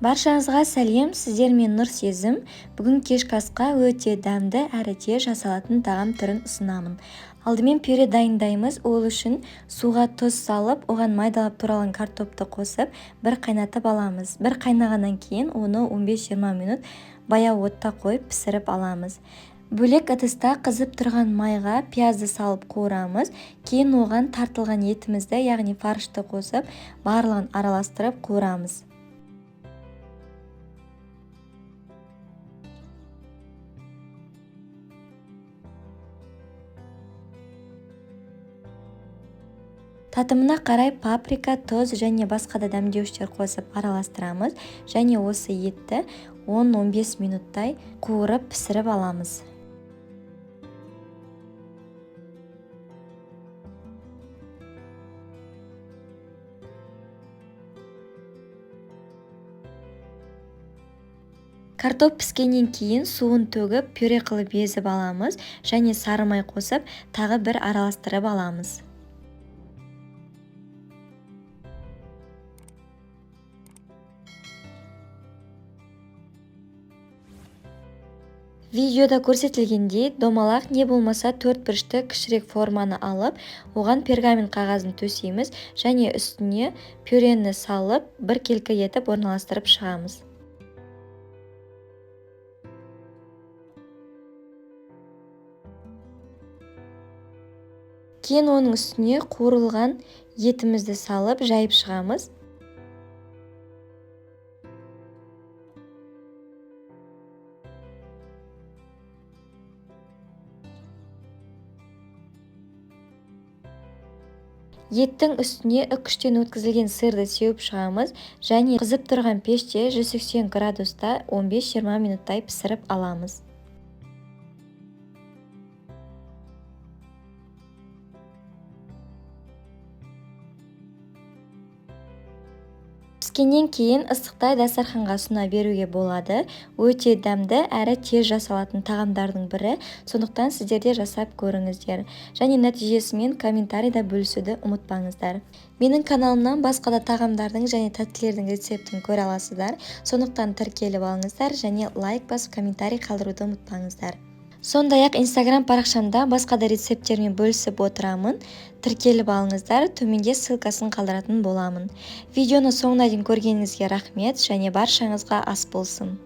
Баршаңызға сәлем, сіздермен Нұр Сезім. Бүгін кешкі асқа өте дәмді әрі тез жасалатын тағам түрін ұсынамын. Алдымен пюре дайындаймыз. Ол үшін суға тұз салып, оған майдалап туралған картопты қосып, бір қайнатып аламыз. Бір қайнағаннан кейін оны 15-20 минут баяу отта қойып пісіріп аламыз. Бөлек ыдыста қызып тұрған майға пиязды салып қуырамыз. Кейін оған тартылған етімізді, яғни фаршты қосып, барлығын араластырып қуырамыз. Татымына қарай паприка, тұз және басқа да дәмдеуіштер қосып араластырамыз және осы етті 10-15 минуттай қуырып пісіріп аламыз. Картоп піскеннен кейін суын төгіп, пюре қылып езіп аламыз және сары май қосып, тағы бір араластырып аламыз. Видеода көрсетілгендей, домалақ не болмаса 4 бұрышты кішірек форманы алып, оған пергамент қағазын төсейміз және үстіне пюрені салып, бір келкі етіп орналастырып шығамыз. Кейін оның үстіне қуырылған етімізді салып, жайып шығамыз. Еттің үстіне үкіштен өткізілген сырды сеуіп шығамыз және қызып тұрған пеште 180 градуста 15-20 минуттай пісіріп аламыз. Піскеннен кейін ыстықтай дастарханға ұсына беруге болады. Өте дәмді әрі тез жасалатын тағамдардың бірі, сондықтан сіздер де жасап көріңіздер. Және нәтижесімен комментарийда бөлісуді ұмытпаңыздар. Менің каналымнан басқа да тағамдардың және тәттілердің рецептін көре аласыздар. Сондықтан тіркеліп алыңыздар және лайк басып комментарий қалдыруды ұмытпаңыздар. Сондай-ақ Instagram парақшамда басқа да рецептермен бөлісіп отырамын. Тіркеліп алыңыздар, төменде ссылкасын қалдыратын боламын. Видеоны соңына дейін көргеніңізге рахмет және баршаңызға ас болсын.